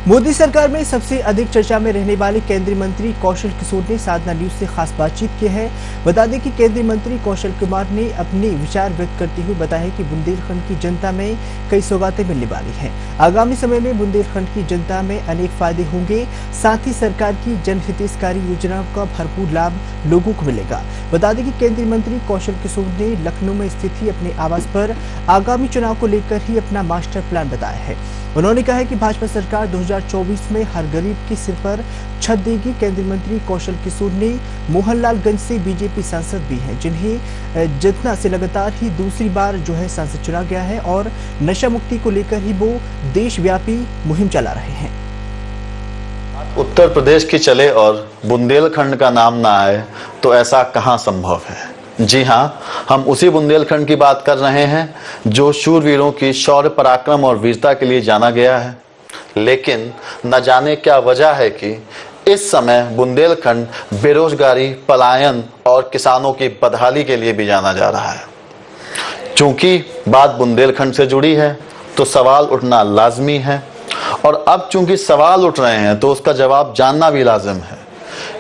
मोदी सरकार में सबसे अधिक चर्चा में रहने वाले केंद्रीय मंत्री कौशल किशोर ने साधना न्यूज से खास बातचीत की है। बता दें कि केंद्रीय मंत्री कौशल कुमार ने अपने विचार व्यक्त करते हुए बताया कि बुंदेलखंड की जनता में कई सौगातें मिलने वाली हैं। आगामी समय में बुंदेलखंड की जनता में अनेक फायदे होंगे, साथ ही सरकार की जनहितकारी योजनाओं का भरपूर लाभ लोगों को मिलेगा। बता दें कि केंद्रीय मंत्री कौशल किशोर ने लखनऊ में स्थित अपने आवास पर आगामी चुनाव को लेकर ही अपना मास्टर प्लान बताया है। उन्होंने कहा है कि भाजपा सरकार 2024 में हर गरीब के सिर पर छत देगी। केंद्रीय मंत्री कौशल किशोर ने मोहनलालगंज से बीजेपी सांसद भी हैं, जिन्हें जितना से लगातार ही दूसरी बार सांसद चुना गया है और नशा मुक्ति को लेकर ही वो देशव्यापी मुहिम चला रहे हैं। उत्तर प्रदेश की चले और बुंदेलखंड का नाम ना आए तो ऐसा कहां संभव है। जी हाँ, हम उसी बुंदेलखंड की बात कर रहे हैं जो शूरवीरों की शौर्य, पराक्रम और वीरता के लिए जाना गया है। लेकिन न जाने क्या वजह है कि इस समय बुंदेलखंड बेरोजगारी, पलायन और किसानों की बदहाली के लिए भी जाना जा रहा है। चूंकि बात बुंदेलखंड से जुड़ी है तो सवाल उठना लाजमी है, और अब चूंकि सवाल उठ रहे हैं तो उसका जवाब जानना भी लाजिम है।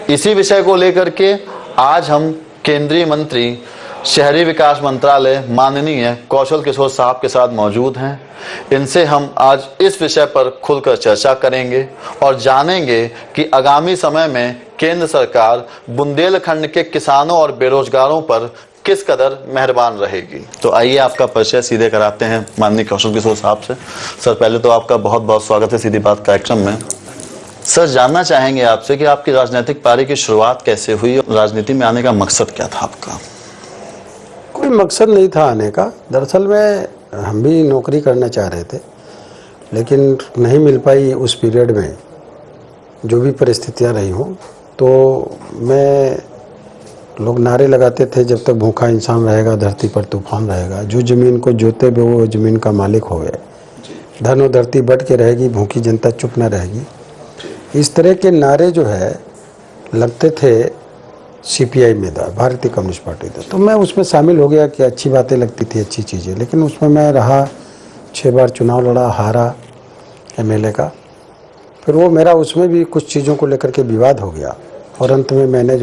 इसी विषय को लेकर के आज हम केंद्रीय मंत्री शहरी विकास मंत्रालय माननीय कौशल किशोर साहब के साथ मौजूद हैं। इनसे हम आज इस विषय पर खुलकर चर्चा करेंगे और जानेंगे कि आगामी समय में केंद्र सरकार बुंदेलखंड के किसानों और बेरोजगारों पर किस कदर मेहरबान रहेगी। तो आइए आपका परिचय सीधे कराते हैं माननीय कौशल किशोर साहब से। सर, पहले तो आपका बहुत बहुत स्वागत है सीधी बात कार्यक्रम में। सर, जानना चाहेंगे आपसे कि आपकी राजनीतिक पारी की शुरुआत कैसे हुई और राजनीति में आने का मकसद क्या था आपका? कोई मकसद नहीं था आने का। दरअसल में हम भी नौकरी करना चाह रहे थे, लेकिन नहीं मिल पाई उस पीरियड में, जो भी परिस्थितियां रही हों। तो लोग नारे लगाते थे, जब तक भूखा इंसान रहेगा धरती पर तूफान रहेगा, जो ज़मीन को जोते वो ज़मीन का मालिक होवे, धन और धरती बट के रहेगी, भूखी जनता चुप न रहेगी। इस तरह के नारे लगते थे सीपीआई में था, भारतीय कम्युनिस्ट पार्टी था। तो मैं उसमें शामिल हो गया कि अच्छी बातें लगती थी, अच्छी चीज़ें। लेकिन उसमें मैं रहा, 6 बार चुनाव लड़ा, हारा एमएलए का। फिर वो मेरा उसमें भी कुछ चीज़ों को लेकर के विवाद हो गया, और अंत में मैंने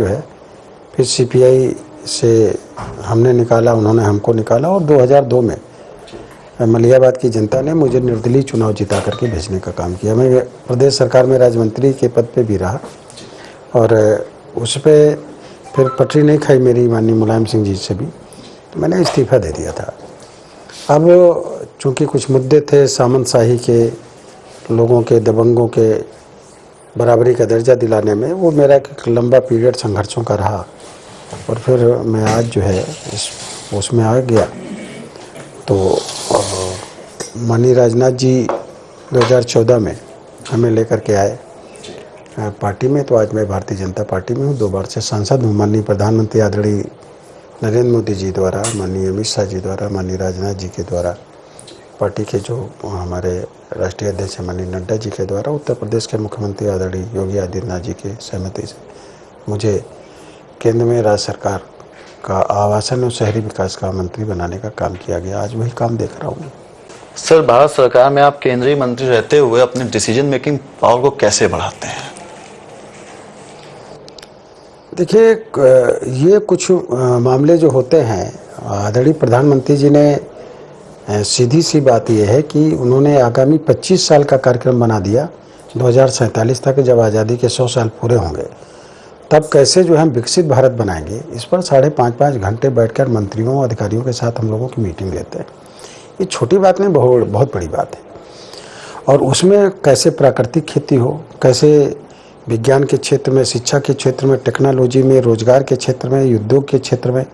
फिर सीपीआई से हमने निकाला, उन्होंने हमको निकाला, और 2002 में मलियाबाद की जनता ने मुझे निर्दलीय चुनाव जिता करके भेजने का काम किया। मैं प्रदेश सरकार में राज्य मंत्री के पद पे भी रहा, और उस पर फिर पटरी नहीं खाई मेरी माननीय मुलायम सिंह जी से भी, तो मैंने इस्तीफा दे दिया था। अब चूँकि कुछ मुद्दे थे सामंतशाही के, लोगों के, दबंगों के बराबरी का दर्जा दिलाने में, वो मेरा एक लंबा पीरियड संघर्षों का रहा, और फिर मैं आज इस उसमें आ गया। तो माननीय राजनाथ जी 2014 में हमें लेकर के आए पार्टी में, तो आज मैं भारतीय जनता पार्टी में हूँ। 2 बार से सांसद हूँ। माननीय प्रधानमंत्री आदरणीय नरेंद्र मोदी जी द्वारा, माननीय अमित शाह जी द्वारा, माननीय राजनाथ जी के द्वारा, पार्टी के जो हमारे राष्ट्रीय अध्यक्ष माननीय नड्डा जी के द्वारा, उत्तर प्रदेश के मुख्यमंत्री आदरणीय योगी आदित्यनाथ जी के सहमति से मुझे केंद्र में राज्य सरकार का आवासन और शहरी विकास का मंत्री बनाने का काम किया गया। आज वही काम देख रहा हूँ। सर, भारत सरकार में आप केंद्रीय मंत्री रहते हुए अपने डिसीजन मेकिंग पावर को कैसे बढ़ाते हैं? देखिए, ये कुछ मामले जो होते हैं, आदरणीय प्रधानमंत्री जी ने सीधी सी बात यह है कि उन्होंने आगामी 25 साल का कार्यक्रम बना दिया। 2047 तक जब आज़ादी के 100 साल पूरे होंगे, तब कैसे हम विकसित भारत बनाएंगे, इस पर 5.5 घंटे बैठकर मंत्रियों अधिकारियों के साथ हम लोगों की मीटिंग लेते हैं। ये छोटी बात नहीं, बहुत बड़ी बात है। और उसमें कैसे प्राकृतिक खेती हो, कैसे विज्ञान के क्षेत्र में, शिक्षा के क्षेत्र में, टेक्नोलॉजी में, रोजगार के क्षेत्र में, उद्योग के क्षेत्र में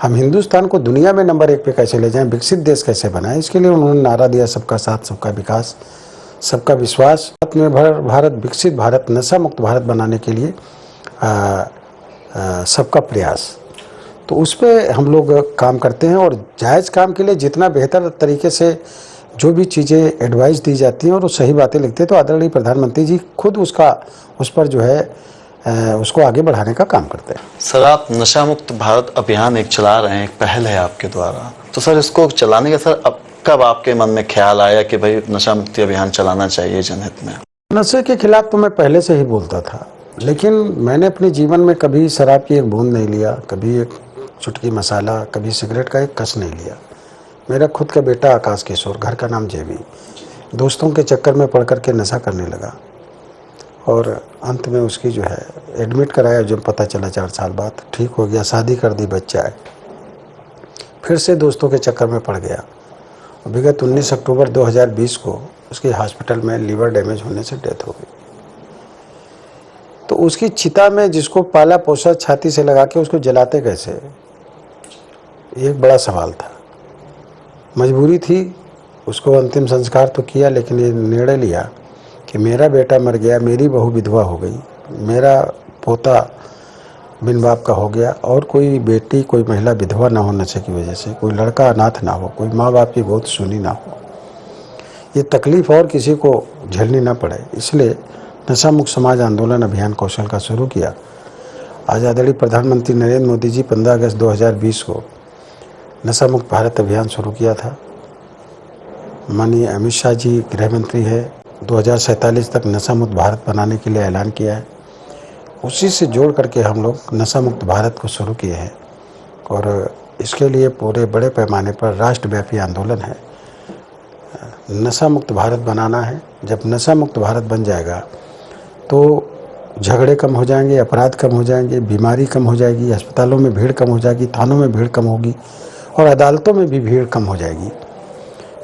हम हिंदुस्तान को दुनिया में नंबर 1 पे कैसे ले जाएं, विकसित देश कैसे बनाएं, इसके लिए उन्होंने नारा दिया, सबका साथ, सबका विकास, सबका विश्वास। आत्मनिर्भर भारत, विकसित भारत, नशा मुक्त भारत बनाने के लिए सबका प्रयास। तो उस पर हम लोग काम करते हैं, और जायज़ काम के लिए जितना बेहतर तरीके से जो भी चीज़ें एडवाइस दी जाती हैं और वो सही बातें लिखते हैं, तो आदरणीय प्रधानमंत्री जी खुद उस पर उसको आगे बढ़ाने का काम करते हैं। सर, आप नशा मुक्त भारत अभियान एक चला रहे हैं, एक पहल है आपके द्वारा। तो सर, इसको चलाने का अब कब आपके मन में ख्याल आया कि भाई नशा मुक्ति अभियान चलाना चाहिए जनहित में? नशे के खिलाफ तो मैं पहले से ही बोलता था, लेकिन मैंने अपने जीवन में कभी शराब की एक बूंद नहीं लिया, कभी एक चुटकी मसाला, कभी सिगरेट का एक कस नहीं लिया। मेरा खुद का बेटा आकाश किशोर, घर का नाम जेबी, दोस्तों के चक्कर में पड़ करके नशा करने लगा और अंत में उसकी जो है एडमिट कराया, जब पता चला 4 साल बाद, ठीक हो गया, शादी कर दी, बच्चा है। फिर से दोस्तों के चक्कर में पड़ गया। विगत 19 अक्टूबर 2020 को उसकी हॉस्पिटल में लीवर डैमेज होने से डेथ हो गई। तो उसकी चिता में जिसको पाला पोसा छाती से लगा के उसको जलाते कैसे, एक बड़ा सवाल था। मजबूरी थी, उसको अंतिम संस्कार तो किया, लेकिन ये निर्णय लिया कि मेरा बेटा मर गया, मेरी बहू विधवा हो गई, मेरा पोता बिन बाप का हो गया, और कोई बेटी, कोई महिला विधवा ना हो नशे की वजह से, कोई लड़का अनाथ ना हो, कोई माँ बाप की गोद सुनी ना हो, ये तकलीफ और किसी को झेलनी ना पड़े। इसलिए नशा मुक्त समाज आंदोलन अभियान कौशल का शुरू किया। आज आदरणीय प्रधानमंत्री नरेंद्र मोदी जी 15 अगस्त 2020 को नशा मुक्त भारत अभियान शुरू किया था। माननीय अमित शाह जी गृह मंत्री है, 2047 तक नशा मुक्त भारत बनाने के लिए ऐलान किया है। उसी से जोड़ करके हम लोग नशा मुक्त भारत को शुरू किए हैं और इसके लिए पूरे बड़े पैमाने पर राष्ट्रव्यापी आंदोलन है। नशा मुक्त भारत बनाना है। जब नशा मुक्त भारत बन जाएगा तो झगड़े कम हो जाएंगे, अपराध कम हो जाएंगे, बीमारी कम हो जाएगी, अस्पतालों में भीड़ कम हो जाएगी, थानों में भीड़ कम होगी और अदालतों में भी भीड़ कम हो जाएगी।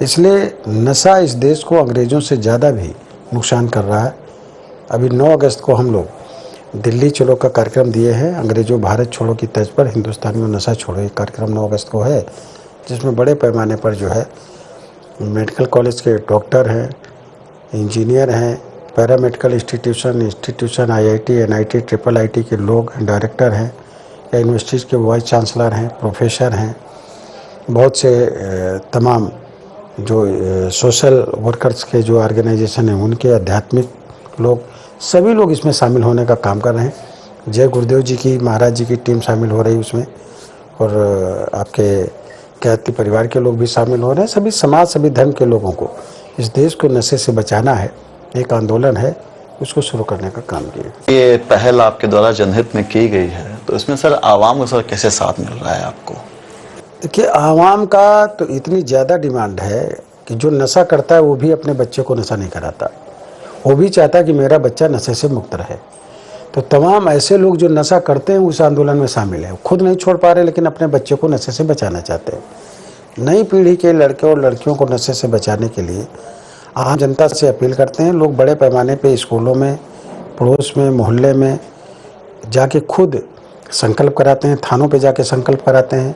इसलिए नशा इस देश को अंग्रेज़ों से ज़्यादा भी नुकसान कर रहा है। अभी 9 अगस्त को हम लोग दिल्ली चलो का कार्यक्रम दिए हैं। अंग्रेजों भारत छोड़ो की तर्ज पर हिंदुस्तानियों नशा छोड़ो, एक कार्यक्रम 9 अगस्त को है, जिसमें बड़े पैमाने पर जो है मेडिकल कॉलेज के डॉक्टर हैं, इंजीनियर हैं, paramedical institution IIT NIT IIIT के लोग डायरेक्टर हैं, या यूनिवर्सिटीज़ के वाइस चांसलर हैं, प्रोफेसर हैं, बहुत से तमाम जो सोशल वर्कर्स के जो ऑर्गेनाइजेशन हैं उनके, आध्यात्मिक लोग, सभी लोग इसमें शामिल होने का काम कर रहे हैं। जय गुरुदेव जी की, महाराज जी की टीम शामिल हो रही है उसमें, और आपके ख्याति परिवार के लोग भी शामिल हो रहे हैं। सभी समाज, सभी धर्म के लोगों को इस देश को नशे से बचाना है, एक आंदोलन है, उसको शुरू करने का काम किया। ये पहल आपके द्वारा जनहित में की गई है, तो इसमें सर आवाम को सर कैसे साथ मिल रहा है आपको? देखिए, आवाम का तो इतनी ज़्यादा डिमांड है कि जो नशा करता है वो भी अपने बच्चे को नशा नहीं कराता, वो भी चाहता है कि मेरा बच्चा नशे से मुक्त रहे। तो तमाम ऐसे लोग जो नशा करते हैं उस आंदोलन में शामिल हैं। खुद नहीं छोड़ पा रहे, लेकिन अपने बच्चे को नशे से बचाना चाहते हैं। नई पीढ़ी के लड़के और लड़कियों को नशे से बचाने के लिए आम जनता से अपील करते हैं। लोग बड़े पैमाने पे स्कूलों में, पड़ोस में, मोहल्ले में जाके खुद संकल्प कराते हैं, थानों पे जाके संकल्प कराते हैं,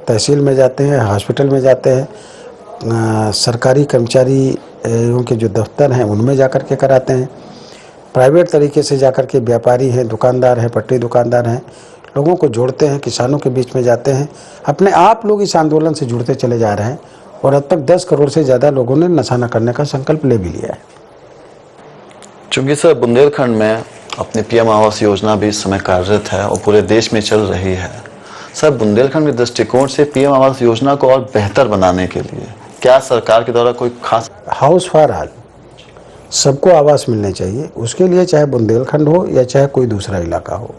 तहसील में जाते हैं, हॉस्पिटल में जाते हैं, सरकारी कर्मचारी उनके जो दफ्तर हैं उनमें जाकर के कराते हैं, प्राइवेट तरीके से जाकर के व्यापारी हैं, दुकानदार हैं, पटरी दुकानदार हैं, लोगों को जोड़ते हैं, किसानों के बीच में जाते हैं। अपने आप लोग इस आंदोलन से जुड़ते चले जा रहे हैं और अब तक 10 करोड़ से ज़्यादा लोगों ने नशा न करने का संकल्प ले भी लिया है। चूँकि सर बुंदेलखंड में अपनी PM आवास योजना भी इस समय कार्यरत है और पूरे देश में चल रही है। सर बुंदेलखंड के दृष्टिकोण से PM आवास योजना को और बेहतर बनाने के लिए क्या सरकार के द्वारा कोई खास हाउस फॉर ऑल, सबको आवास मिलने चाहिए। उसके लिए चाहे बुंदेलखंड हो या चाहे कोई दूसरा इलाका हो,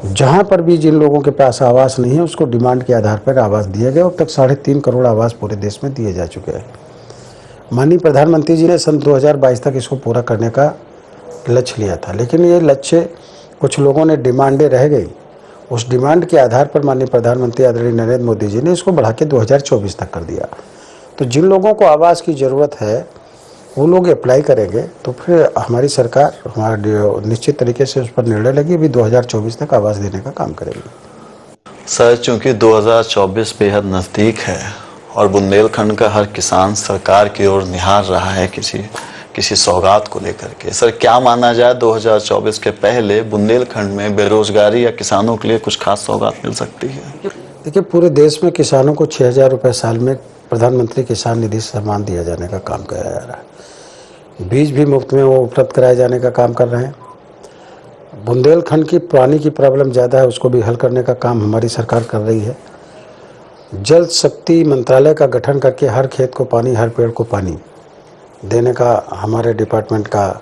जहाँ पर भी जिन लोगों के पास आवास नहीं है उसको डिमांड के आधार पर आवास दिए गए। अब तक 3.5 करोड़ आवास पूरे देश में दिए जा चुके हैं। माननीय प्रधानमंत्री जी ने सन 2022 तक इसको पूरा करने का लक्ष्य लिया था, लेकिन ये लक्ष्य कुछ लोगों ने डिमांडें रह गई। उस डिमांड के आधार पर माननीय प्रधानमंत्री आदरणीय नरेंद्र मोदी जी ने इसको बढ़ा के 2024 तक कर दिया। तो जिन लोगों को आवास की ज़रूरत है वो लोग अप्लाई करेंगे, तो फिर हमारी सरकार हमारा निश्चित तरीके से उस पर निर्णय लेगी, अभी 2024 तक आवास देने का काम करेगी। सर चूँकि 2024 बेहद नज़दीक है और बुंदेलखंड का हर किसान सरकार की ओर निहार रहा है किसी सौगात को लेकर के, सर क्या माना जाए 2024 के पहले बुंदेलखंड में बेरोजगारी या किसानों के लिए कुछ खास सौगात मिल सकती है? देखिए, पूरे देश में किसानों को 6,000 रुपये साल में प्रधानमंत्री किसान निधि सम्मान दिया जाने का काम किया जा रहा है। बीज भी मुफ्त में वो उपलब्ध कराए जाने का काम कर रहे हैं। बुंदेलखंड की पानी की प्रॉब्लम ज़्यादा है, उसको भी हल करने का काम हमारी सरकार कर रही है। जल शक्ति मंत्रालय का गठन करके हर खेत को पानी, हर पेड़ को पानी, देने का हमारे डिपार्टमेंट का,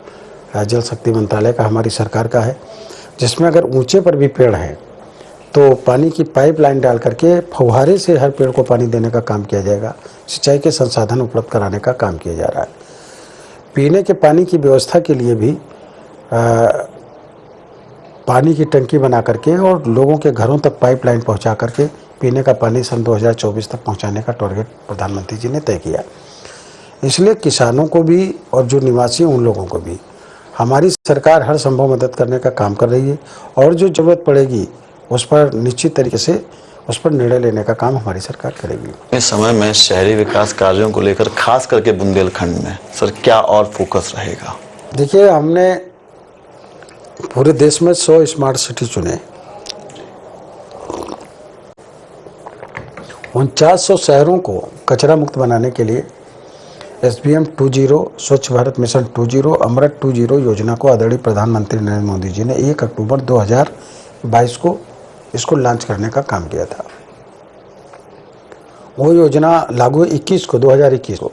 जल शक्ति मंत्रालय का, हमारी सरकार का है, जिसमें अगर ऊंचे पर भी पेड़ हैं तो पानी की पाइपलाइन डाल करके फव्वारे से हर पेड़ को पानी देने का काम किया जाएगा। सिंचाई के संसाधन उपलब्ध कराने का काम किया जा रहा है। पीने के पानी की व्यवस्था के लिए भी पानी की टंकी बना करके और लोगों के घरों तक पाइपलाइन पहुंचा करके पीने का पानी सन 2024 तक पहुंचाने का टारगेट प्रधानमंत्री जी ने तय किया। इसलिए किसानों को भी और जो निवासी उन लोगों को भी हमारी सरकार हर संभव मदद करने का काम कर रही है, और जो ज़रूरत पड़ेगी उस पर निश्चित तरीके से उस पर निर्णय लेने का काम हमारी सरकार करेगी। इस समय में शहरी विकास कार्यों को लेकर खास करके बुंदेलखंड में सर क्या और फोकस रहेगा? देखिए, हमने पूरे देश में 100 स्मार्ट सिटी चुने। 4900 शहरों को कचरा मुक्त बनाने के लिए SBM 2.0, स्वच्छ भारत मिशन 2.0, अमृत 2.0 योजना को आदरणीय प्रधानमंत्री नरेंद्र मोदी जी ने 1 अक्टूबर 2022 को इसको लॉन्च करने का काम किया था। वो योजना लागू 2021 को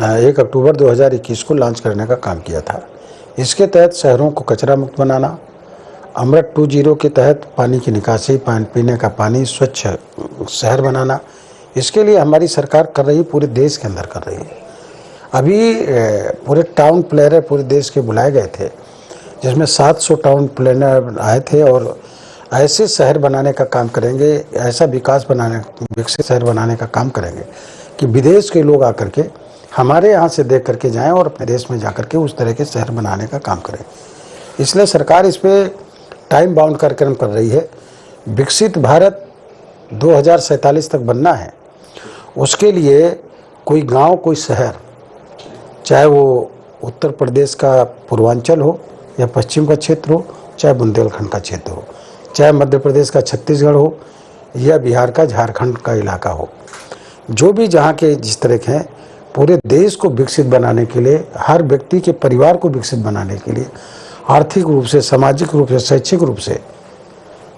1 अक्टूबर 2021 को लॉन्च करने का काम किया था। इसके तहत शहरों को कचरा मुक्त बनाना, अमृत 2.0 के तहत पानी की निकासी, पीने का पानी, स्वच्छ शहर बनाना, इसके लिए हमारी सरकार कर रही है, पूरे देश के अंदर कर रही है। अभी पूरे टाउन प्लानर पूरे देश के बुलाए गए थे, जिसमें 700 टाउन प्लानर आए थे, और ऐसे शहर बनाने का काम करेंगे, ऐसा विकसित शहर बनाने का काम करेंगे कि विदेश के लोग आकर के हमारे यहाँ से देख करके जाएं और अपने देश में जाकर के उस तरह के शहर बनाने का काम करें। इसलिए सरकार इस पे टाइम बाउंड कार्यक्रम कर रही है। विकसित भारत 2047 तक बनना है, उसके लिए कोई गांव, कोई शहर, चाहे वो उत्तर प्रदेश का पूर्वांचल हो या पश्चिम का क्षेत्र हो, चाहे बुंदेलखंड का क्षेत्र हो, चाहे मध्य प्रदेश का छत्तीसगढ़ हो या बिहार का झारखंड का इलाका हो, जो भी जहाँ के जिस तरह के हैं, पूरे देश को विकसित बनाने के लिए, हर व्यक्ति के परिवार को विकसित बनाने के लिए, आर्थिक रूप से, सामाजिक रूप से, शैक्षिक रूप से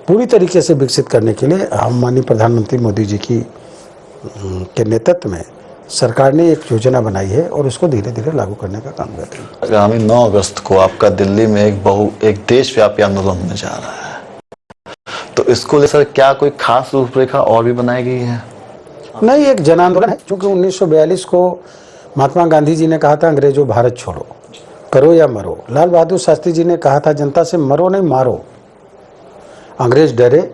पूरी तरीके से विकसित करने के लिए हम माननीय प्रधानमंत्री मोदी जी के नेतृत्व में सरकार ने एक योजना बनाई है और उसको धीरे धीरे लागू करने का काम कर रही है। आगामी 9 अगस्त को आपका दिल्ली में एक देशव्यापी आंदोलन होने जा रहा है, तो इसको लेकर क्या कोई खास रूपरेखा और भी बनाई गई है? नहीं, एक जन आंदोलन है, क्योंकि 1942 को महात्मा गांधी जी ने कहा था, अंग्रेजों भारत छोड़ो, करो या मरो। लाल बहादुर शास्त्री जी ने कहा था, जनता से मरो नहीं मारो। अंग्रेज डरे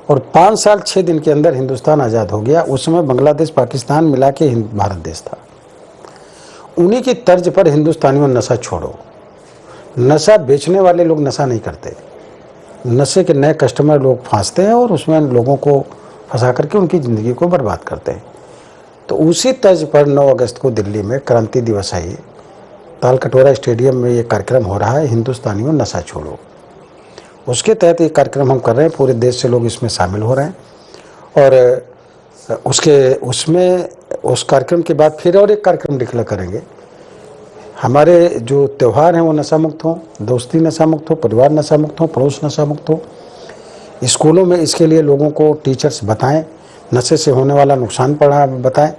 और 5 साल 6 दिन के अंदर हिंदुस्तान आज़ाद हो गया। उस समय बांग्लादेश, पाकिस्तान मिला के भारत देश था। उन्हीं की तर्ज पर हिंदुस्तानियों, नशा छोड़ो। नशा बेचने वाले लोग नशा नहीं करते, नशे के नए कस्टमर लोग फांसते हैं और उसमें लोगों को फंसा करके उनकी ज़िंदगी को बर्बाद करते हैं। तो उसी तर्ज पर 9 अगस्त को दिल्ली में क्रांति दिवस है, तालकटोरा स्टेडियम में ये कार्यक्रम हो रहा है, हिंदुस्तानियों नशा छोड़ो। उसके तहत ये कार्यक्रम हम कर रहे हैं, पूरे देश से लोग इसमें शामिल हो रहे हैं। और उस कार्यक्रम के बाद फिर और एक कार्यक्रम डिक्लेयर करेंगे। हमारे जो त्यौहार हैं वो नशा मुक्त हों, दोस्ती नशा मुक्त हो, परिवार नशा मुक्त हो, पड़ोस नशा मुक्त हो। स्कूलों में इसके लिए लोगों को टीचर्स बताएं, नशे से होने वाला नुकसान पड़ा बताएं,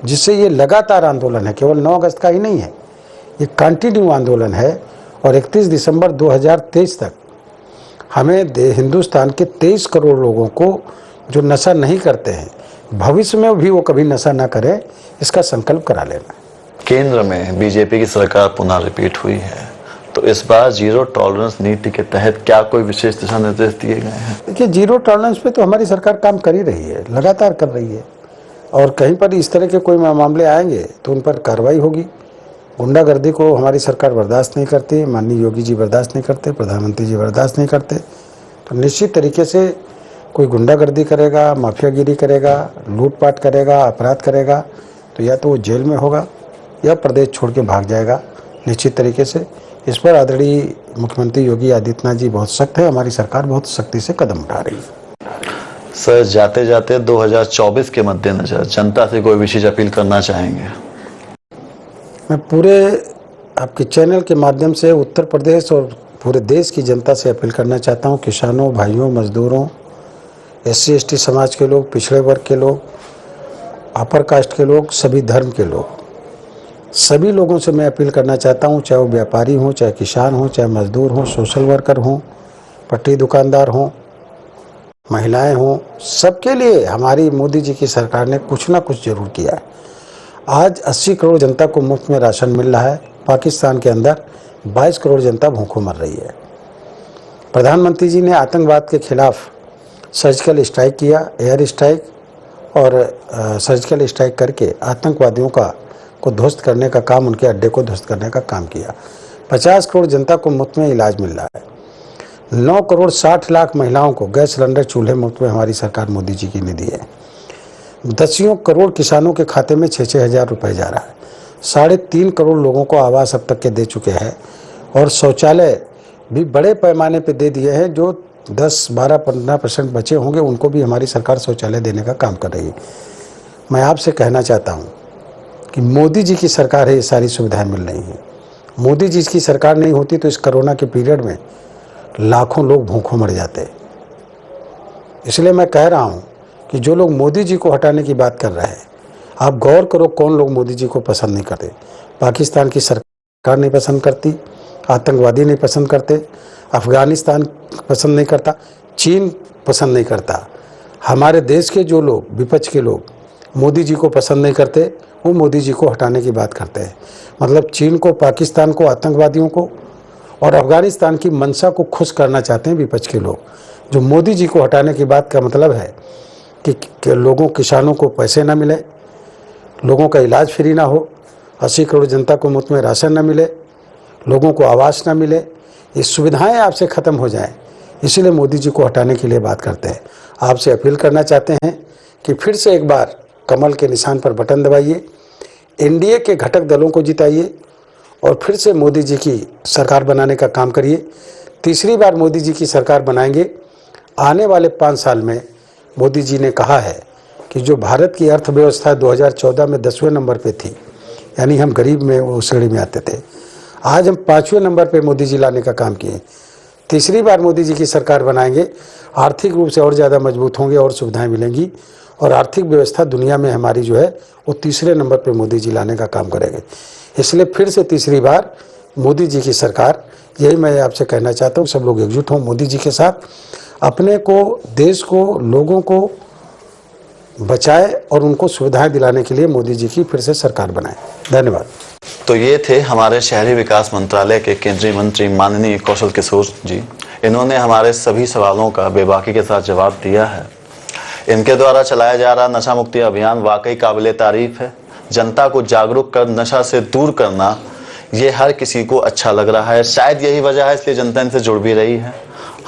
जिससे ये लगातार आंदोलन है, केवल 9 अगस्त का ही नहीं है, ये कंटिन्यू आंदोलन है। और 31 दिसंबर 2023 तक हमें हिंदुस्तान के 23 करोड़ लोगों को जो नशा नहीं करते हैं, भविष्य में भी वो कभी नशा ना करें, इसका संकल्प करा लेना। केंद्र में बीजेपी की सरकार पुनः रिपीट हुई है, तो इस बार जीरो टॉलरेंस नीति के तहत क्या कोई विशेष दिशा निर्देश दिए गए हैं? देखिए, जीरो टॉलरेंस पे तो हमारी सरकार काम कर ही रही है, लगातार कर रही है, और कहीं पर इस तरह के कोई मामले आएंगे तो उन पर कार्रवाई होगी। गुंडागर्दी को हमारी सरकार बर्दाश्त नहीं करती, माननीय योगी जी बर्दाश्त नहीं करते, प्रधानमंत्री जी बर्दाश्त नहीं करते। तो निश्चित तरीके से कोई गुंडागर्दी करेगा, माफियागिरी करेगा, लूटपाट करेगा, अपराध करेगा, तो या तो वो जेल में होगा या प्रदेश छोड़ के भाग जाएगा निश्चित तरीके से। इस पर आदरणीय मुख्यमंत्री योगी आदित्यनाथ जी बहुत सख्त है, हमारी सरकार बहुत सख्ती से कदम उठा रही है। सर, जाते जाते 2024 के मद्देनजर जनता से कोई विशेष अपील करना चाहेंगे? मैं पूरे आपके चैनल के माध्यम से उत्तर प्रदेश और पूरे देश की जनता से अपील करना चाहता हूं, किसानों, भाइयों, मजदूरों, SC ST समाज के लोग, पिछड़े वर्ग के लोग, अपर कास्ट के लोग, सभी धर्म के लोग, सभी लोगों से मैं अपील करना चाहता हूँ, चाहे वो व्यापारी हों, चाहे किसान हों, चाहे मजदूर हों, सोशल वर्कर हों, पट्टी दुकानदार हों, महिलाएं हों, सबके लिए हमारी मोदी जी की सरकार ने कुछ ना कुछ जरूर किया है। आज 80 करोड़ जनता को मुफ्त में राशन मिल रहा है। पाकिस्तान के अंदर 22 करोड़ जनता भूखों मर रही है। प्रधानमंत्री जी ने आतंकवाद के खिलाफ सर्जिकल स्ट्राइक किया, एयर स्ट्राइक और सर्जिकल स्ट्राइक करके आतंकवादियों को ध्वस्त करने का काम, उनके अड्डे को ध्वस्त करने का काम किया। 50 करोड़ जनता को मुफ्त में इलाज मिल रहा है। 9 करोड़ 60 लाख महिलाओं को गैस सिलेंडर, चूल्हे मुफ्त में हमारी सरकार मोदी जी की ने दी है। दसियों करोड़ किसानों के खाते में 6-6 हज़ार रुपये जा रहा है। 3.5 करोड़ लोगों को आवास अब तक के दे चुके हैं और शौचालय भी बड़े पैमाने पे दे दिए हैं। जो 10, 12, 15% बचे होंगे उनको भी हमारी सरकार शौचालय देने का काम कर रही है। मैं आपसे कहना चाहता हूँ कि मोदी जी की सरकार है, ये सारी सुविधाएं मिल रही हैं। मोदी जी की सरकार नहीं होती तो इस कोरोना के पीरियड में लाखों लोग भूखों मर जाते। इसलिए मैं कह रहा हूँ कि जो लोग मोदी जी को हटाने की बात कर रहे हैं, आप गौर करो कौन लोग मोदी जी को पसंद नहीं करते। पाकिस्तान की सरकार नहीं पसंद करती, आतंकवादी नहीं पसंद करते, अफगानिस्तान पसंद नहीं करता, चीन पसंद नहीं करता। हमारे देश के जो लोग, विपक्ष के लोग मोदी जी को पसंद नहीं करते, वो मोदी जी को हटाने की बात करते हैं। मतलब चीन को, पाकिस्तान को, आतंकवादियों को और अफगानिस्तान की मंशा को खुश करना चाहते हैं विपक्ष के लोग। जो मोदी जी को हटाने की बात का मतलब है कि लोगों, किसानों को पैसे ना मिले, लोगों का इलाज फ्री ना हो, 80 करोड़ जनता को मुफ्त में राशन ना मिले, लोगों को आवास ना मिले, ये सुविधाएं आपसे ख़त्म हो जाएं, इसीलिए मोदी जी को हटाने के लिए बात करते हैं। आपसे अपील करना चाहते हैं कि फिर से एक बार कमल के निशान पर बटन दबाइए, एनडीए के घटक दलों को जिताइए और फिर से मोदी जी की सरकार बनाने का काम करिए। तीसरी बार मोदी जी की सरकार बनाएंगे। आने वाले 5 साल में मोदी जी ने कहा है कि जो भारत की अर्थव्यवस्था 2014 में 10वें नंबर पे थी, यानी हम गरीब में वो श्रेणी में आते थे, आज हम 5वें नंबर पे मोदी जी लाने का काम किए। तीसरी बार मोदी जी की सरकार बनाएंगे, आर्थिक रूप से और ज़्यादा मजबूत होंगे और सुविधाएं मिलेंगी और आर्थिक व्यवस्था दुनिया में हमारी जो है वो तीसरे नंबर पे मोदी जी लाने का काम करेंगे। इसलिए फिर से तीसरी बार मोदी जी की सरकार, यही मैं आपसे कहना चाहता हूँ, सब लोग एकजुट हों मोदी जी के साथ, अपने को, देश को, लोगों को बचाए और उनको सुविधाएं दिलाने के लिए मोदी जी की फिर से सरकार बनाए। धन्यवाद। तो ये थे हमारे शहरी विकास मंत्रालय के केंद्रीय मंत्री माननीय कौशल किशोर जी। इन्होंने हमारे सभी सवालों का बेबाकी के साथ जवाब दिया है। इनके द्वारा चलाया जा रहा नशा मुक्ति अभियान वाकई काबिले तारीफ है। जनता को जागरूक कर नशा से दूर करना, ये हर किसी को अच्छा लग रहा है। शायद यही वजह है इसलिए जनता इनसे जुड़ भी रही है।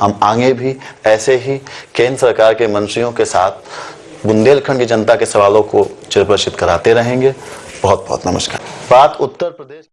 हम आगे भी ऐसे ही केंद्र सरकार के मंत्रियों के साथ बुंदेलखंड की जनता के सवालों को चिरप्रशित कराते रहेंगे। बहुत बहुत नमस्कार। बात उत्तर प्रदेश